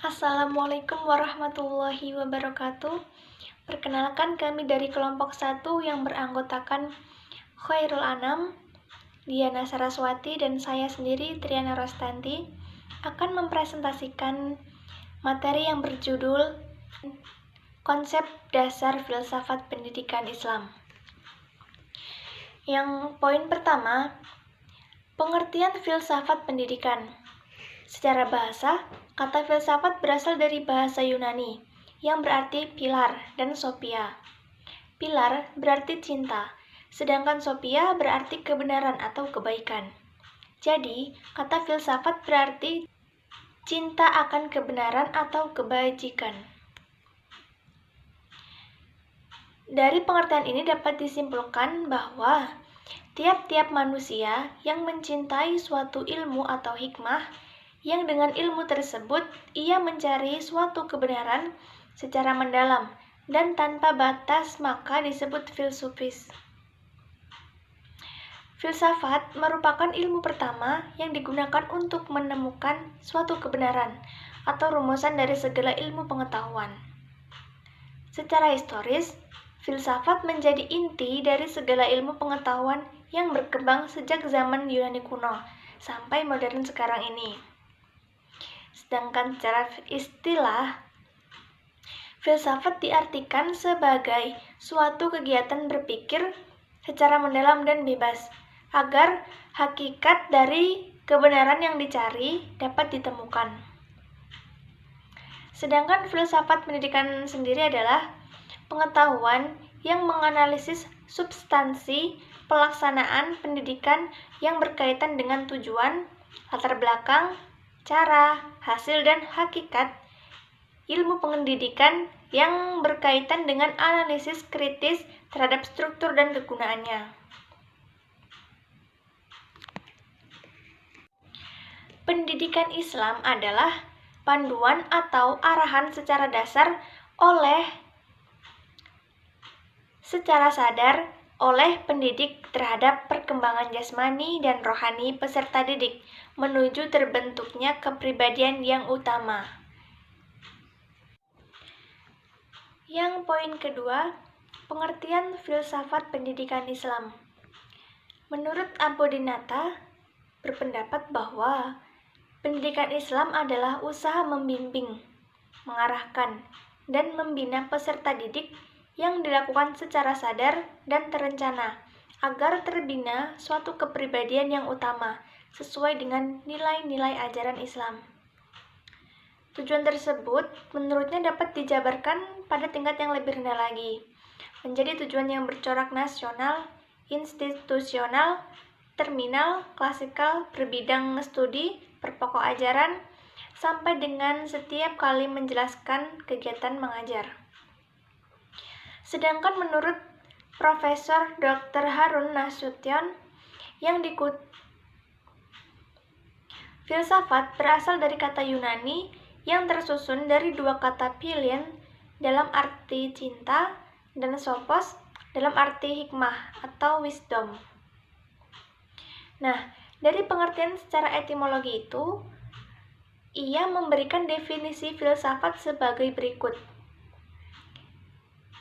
Assalamualaikum warahmatullahi wabarakatuh. Perkenalkan, kami dari kelompok 1 yang beranggotakan Khairul Anam, Diana Saraswati, dan saya sendiri, Triana Rostanti, akan mempresentasikan materi yang berjudul Konsep Dasar Filsafat Pendidikan Islam. Yang poin pertama, pengertian filsafat pendidikan. Secara bahasa, kata filsafat berasal dari bahasa Yunani, yang berarti pilar dan sophia. Pilar berarti cinta, sedangkan sophia berarti kebenaran atau kebaikan. Jadi, kata filsafat berarti cinta akan kebenaran atau kebajikan. Dari pengertian ini dapat disimpulkan bahwa tiap-tiap manusia yang mencintai suatu ilmu atau hikmah, yang dengan ilmu tersebut ia mencari suatu kebenaran secara mendalam dan tanpa batas, maka disebut filsufis. Filsafat merupakan ilmu pertama yang digunakan untuk menemukan suatu kebenaran atau rumusan dari segala ilmu pengetahuan. Secara historis, filsafat menjadi inti dari segala ilmu pengetahuan yang berkembang sejak zaman Yunani kuno sampai modern sekarang ini. Sedangkan secara istilah, filsafat diartikan sebagai suatu kegiatan berpikir secara mendalam dan bebas, agar hakikat dari kebenaran yang dicari dapat ditemukan. Sedangkan filsafat pendidikan sendiri adalah pengetahuan yang menganalisis substansi pelaksanaan pendidikan yang berkaitan dengan tujuan, latar belakang, cara, hasil, dan hakikat ilmu pendidikan yang berkaitan dengan analisis kritis terhadap struktur dan kegunaannya. Pendidikan Islam adalah panduan atau arahan secara dasar secara sadar oleh pendidik terhadap perkembangan jasmani dan rohani peserta didik menuju terbentuknya kepribadian yang utama. Yang poin kedua, pengertian filsafat pendidikan Islam. Menurut Abodinata, berpendapat bahwa pendidikan Islam adalah usaha membimbing, mengarahkan, dan membina peserta didik yang dilakukan secara sadar dan terencana agar terbina suatu kepribadian yang utama sesuai dengan nilai-nilai ajaran Islam. Tujuan tersebut menurutnya dapat dijabarkan pada tingkat yang lebih rendah lagi, menjadi tujuan yang bercorak nasional, institusional, terminal, klasikal, berbidang studi, berpokok ajaran, sampai dengan setiap kali menjelaskan kegiatan mengajar. Sedangkan menurut Profesor Dr. Harun Nasution yang filsafat berasal dari kata Yunani yang tersusun dari dua kata philin dalam arti cinta dan sophos dalam arti hikmah atau wisdom. Nah, dari pengertian secara etimologi itu, ia memberikan definisi filsafat sebagai berikut.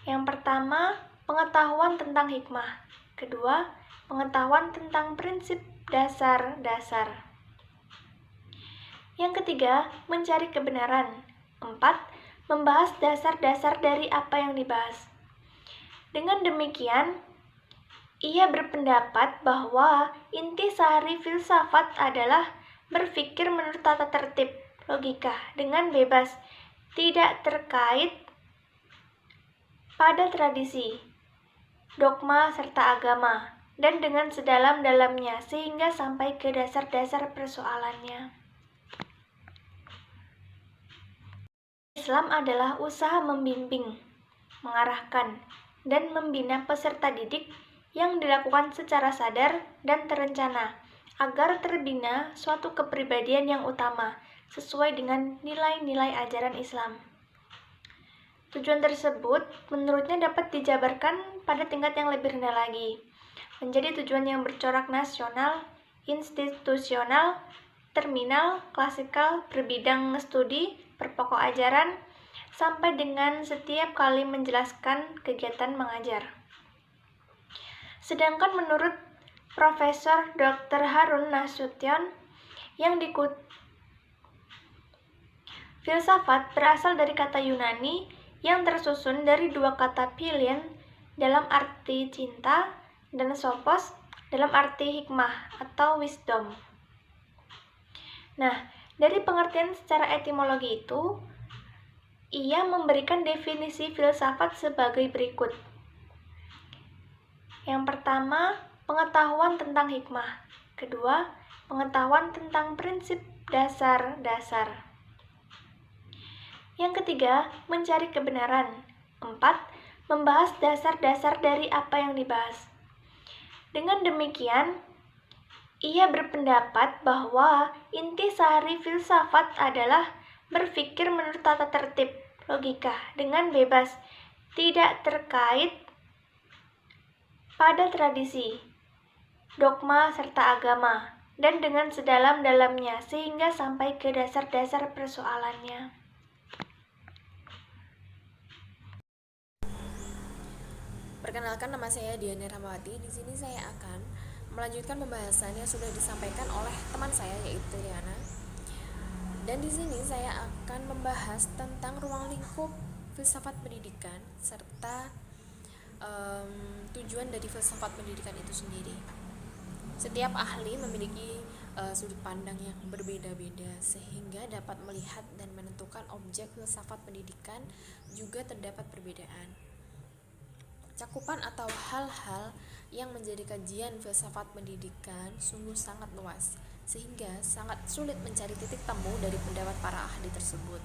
Yang pertama, pengetahuan tentang hikmah. Kedua, pengetahuan tentang prinsip dasar-dasar. Yang ketiga, mencari kebenaran. 4. Membahas dasar-dasar dari apa yang dibahas. Dengan demikian, ia berpendapat bahwa intisari filsafat adalah berpikir menurut tata tertib, logika, dengan bebas, tidak terkait pada tradisi, dogma, serta agama, dan dengan sedalam-dalamnya sehingga sampai ke dasar-dasar persoalannya. Islam adalah usaha membimbing, mengarahkan, dan membina peserta didik yang dilakukan secara sadar dan terencana agar terbina suatu kepribadian yang utama sesuai dengan nilai-nilai ajaran Islam. Tujuan tersebut menurutnya dapat dijabarkan pada tingkat yang lebih rendah lagi, menjadi tujuan yang bercorak nasional, institusional, terminal, klasikal, berbidang studi, berpokok ajaran, sampai dengan setiap kali menjelaskan kegiatan mengajar. Sedangkan menurut Profesor Dr. Harun Nasution yang filsafat berasal dari kata Yunani yang tersusun dari dua kata philin dalam arti cinta dan sophos dalam arti hikmah atau wisdom. Nah, dari pengertian secara etimologi itu, ia memberikan definisi filsafat sebagai berikut. Yang pertama, pengetahuan tentang hikmah. Kedua, pengetahuan tentang prinsip dasar-dasar. Yang ketiga, mencari kebenaran. 4. Membahas dasar-dasar dari apa yang dibahas. Dengan demikian, ia berpendapat bahwa intisari filsafat adalah berpikir menurut tata tertib, logika, dengan bebas, tidak terkait pada tradisi, dogma, serta agama, dan dengan sedalam-dalamnya sehingga sampai ke dasar-dasar persoalannya. Perkenalkan, nama saya Diana Rahmawati. Di sini saya akan melanjutkan pembahasan yang sudah disampaikan oleh teman saya yaitu Riana. Dan di sini saya akan membahas tentang ruang lingkup filsafat pendidikan serta tujuan dari filsafat pendidikan itu sendiri. Setiap ahli memiliki sudut pandang yang berbeda-beda sehingga dapat melihat dan menentukan objek filsafat pendidikan juga terdapat perbedaan. Cakupan atau hal-hal yang menjadi kajian filsafat pendidikan sungguh sangat luas, sehingga sangat sulit mencari titik temu dari pendapat para ahli tersebut.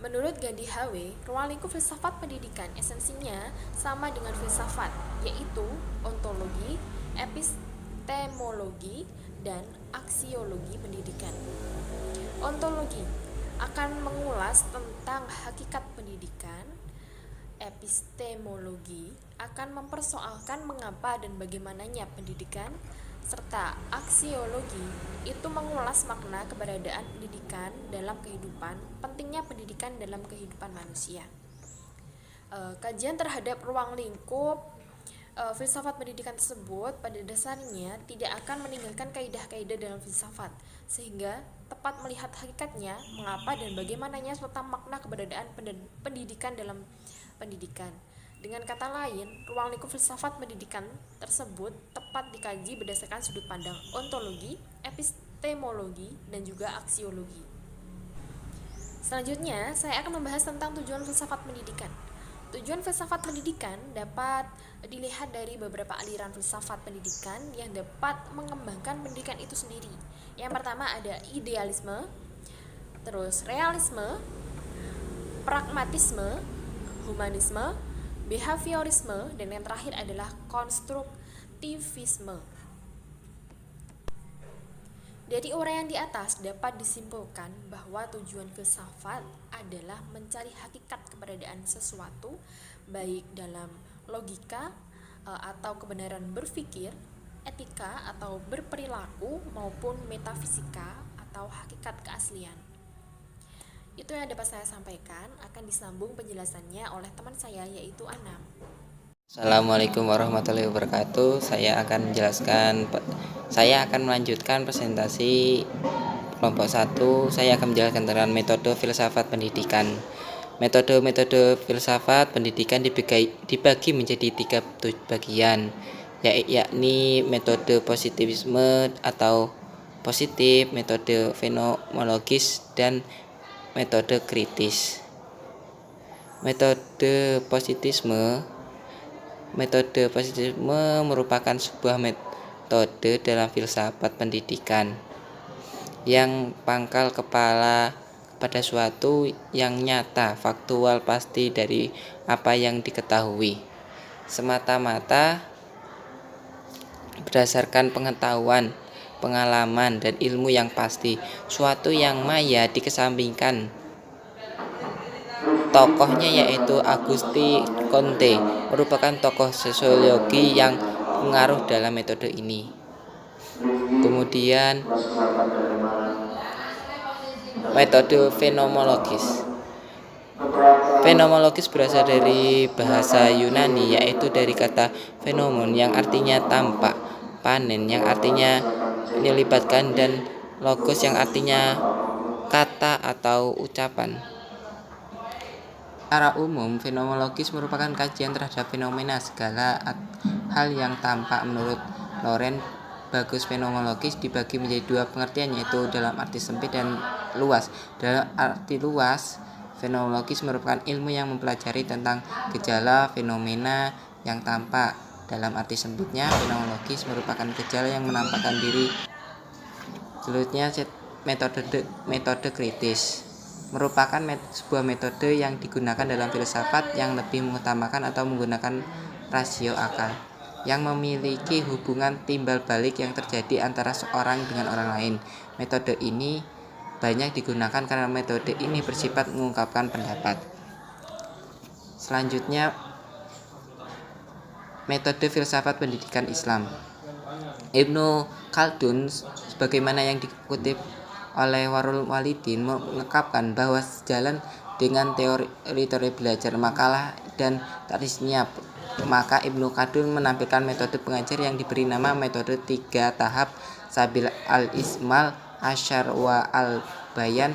Menurut Gandhi H.W., ruang lingkup filsafat pendidikan esensinya sama dengan filsafat, yaitu ontologi, epistemologi, dan aksiologi pendidikan. Ontologi akan mengulas tentang hakikat pendidikan. Epistemologi akan mempersoalkan mengapa dan bagaimananya pendidikan, serta aksiologi itu mengulas makna keberadaan pendidikan dalam kehidupan, pentingnya pendidikan dalam kehidupan manusia. Kajian terhadap ruang lingkup filsafat pendidikan tersebut pada dasarnya tidak akan meninggalkan kaidah-kaidah dalam filsafat, sehingga tepat melihat hakikatnya, mengapa dan bagaimananya serta makna keberadaan pendidikan dalam pendidikan. Dengan kata lain, ruang lingkup filsafat pendidikan tersebut tepat dikaji berdasarkan sudut pandang ontologi, epistemologi, dan juga aksiologi. Selanjutnya, saya akan membahas tentang tujuan filsafat pendidikan. Tujuan filsafat pendidikan dapat dilihat dari beberapa aliran filsafat pendidikan yang dapat mengembangkan pendidikan itu sendiri. Yang pertama ada idealisme, terus realisme, pragmatisme, humanisme, behaviorisme, dan yang terakhir adalah konstruktivisme. Dari uraian di atas dapat disimpulkan bahwa tujuan filsafat adalah mencari hakikat keberadaan sesuatu, baik dalam logika atau kebenaran berpikir, etika atau berperilaku, maupun metafisika atau hakikat keaslian. Itu yang dapat saya sampaikan, akan disambung penjelasannya oleh teman saya yaitu Anam. Assalamualaikum warahmatullahi wabarakatuh. Saya akan melanjutkan presentasi kelompok 1. Saya akan menjelaskan tentang metode filsafat pendidikan. Metode filsafat pendidikan dibagi menjadi 3 bagian, yakni metode positivisme atau positif, metode fenomenologis, dan metode kritis. Metode positisme merupakan sebuah metode dalam filsafat pendidikan yang pangkal kepala pada suatu yang nyata, faktual, pasti dari apa yang diketahui, semata-mata berdasarkan pengetahuan, pengalaman, dan ilmu yang pasti. Suatu yang maya dikesampingkan. Tokohnya yaitu Auguste Comte, merupakan tokoh sosiologi yang pengaruh dalam metode ini. Kemudian Metode fenomenologis. Fenomenologis berasal dari bahasa Yunani, yaitu dari kata fenomon yang artinya tampak, panen yang artinya menyelibatkan, dan logos yang artinya kata atau ucapan. Secara umum, fenomenologis merupakan kajian terhadap fenomena segala hal yang tampak. Menurut Loren Bagus, fenomenologis dibagi menjadi dua pengertian, yaitu dalam arti sempit dan luas. Dalam arti luas, fenomenologis merupakan ilmu yang mempelajari tentang gejala fenomena yang tampak. Dalam arti sempitnya, fenomenologis merupakan gejala yang menampakkan diri. Selanjutnya, metode kritis merupakan sebuah metode yang digunakan dalam filsafat yang lebih mengutamakan atau menggunakan rasio akal, yang memiliki hubungan timbal balik yang terjadi antara seorang dengan orang lain. Metode ini banyak digunakan karena metode ini bersifat mengungkapkan pendapat. Selanjutnya, metode filsafat pendidikan Islam. Ibnu Khaldun, sebagaimana yang dikutip oleh Warul Walidin, mengungkapkan bahwa sejalan dengan teori belajar makalah dan tarisnya, maka Ibnu Khaldun menampilkan metode pengajar yang diberi nama metode 3 tahap Sabil al-Ismal, Asyar wa al-Bayan,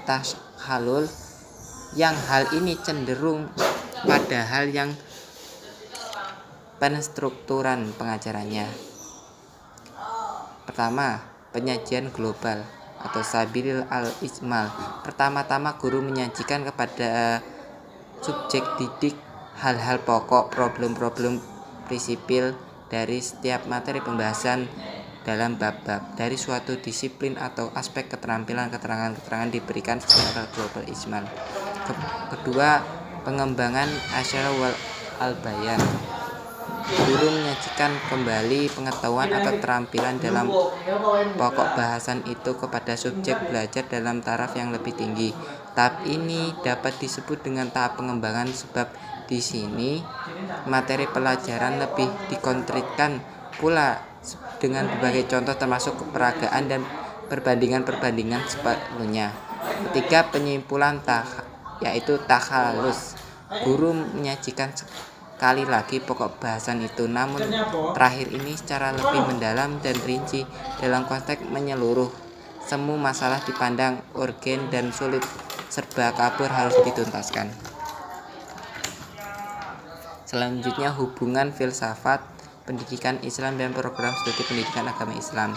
Tashalul, yang hal ini cenderung pada hal yang penstrukturan pengajarannya. Pertama, penyajian global atau Sabil al-Ismal. Pertama-tama guru menyajikan kepada subjek didik hal-hal pokok, problem-problem prinsipil dari setiap materi pembahasan dalam bab-bab dari suatu disiplin atau aspek keterampilan. Keterangan-keterangan diberikan secara global ismal. Kedua, pengembangan asyara wal al-bayan. Guru menyajikan kembali pengetahuan atau keterampilan dalam pokok bahasan itu kepada subjek belajar dalam taraf yang lebih tinggi. Tahap ini dapat disebut dengan tahap pengembangan, sebab di sini materi pelajaran lebih dikonkretkan pula dengan berbagai contoh termasuk keperagaan dan perbandingan-perbandingan sebelumnya. Ketiga, penyimpulan yaitu takhalus. Guru menyajikan sekali lagi pokok bahasan itu, namun terakhir ini secara lebih mendalam dan rinci dalam konteks menyeluruh. Semu masalah dipandang urgen dan sulit serba kabur harus dituntaskan. Selanjutnya, hubungan filsafat pendidikan Islam dan program studi pendidikan agama Islam.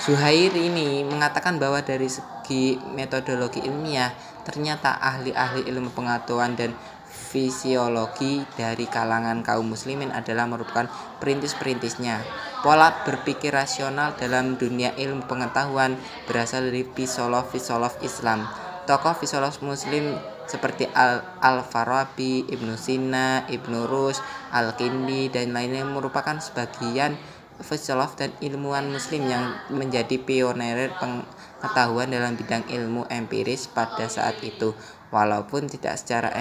Zuhair ini mengatakan bahwa dari segi metodologi ilmiah, ternyata ahli-ahli ilmu pengetahuan dan fisiologi dari kalangan kaum muslimin adalah merupakan perintis-perintisnya. Pola berpikir rasional dalam dunia ilmu pengetahuan berasal dari filosof Islam. Tokoh filosof muslim seperti Al-Farabi, Ibnu Sina, Ibnu Rushd, Al-Kindi, dan lainnya merupakan sebagian filosof dan ilmuwan muslim yang menjadi pioner pengetahuan dalam bidang ilmu empiris pada saat itu. Walaupun tidak secara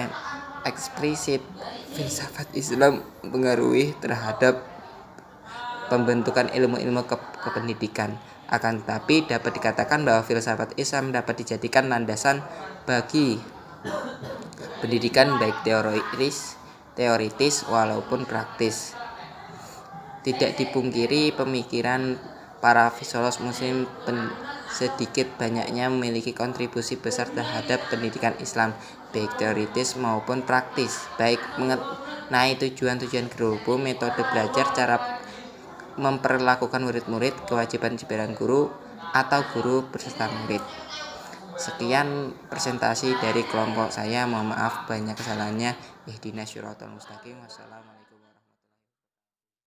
eksplisit, filsafat Islam mempengaruhi terhadap pembentukan ilmu-ilmu kependidikan. Akan tetapi dapat dikatakan bahwa filsafat Islam dapat dijadikan landasan bagi pendidikan baik teoritis walaupun praktis. Tidak dipungkiri pemikiran para filosof muslim sedikit banyaknya memiliki kontribusi besar terhadap pendidikan Islam, baik teoritis maupun praktis, baik mengenai tujuan-tujuan guru, metode belajar, cara memperlakukan murid-murid, kewajiban guru atau guru beserta murid. Sekian presentasi dari kelompok saya, mohon maaf banyak kesalahannya. Ihdinas syiratal mustaqim. Wassalamualaikum.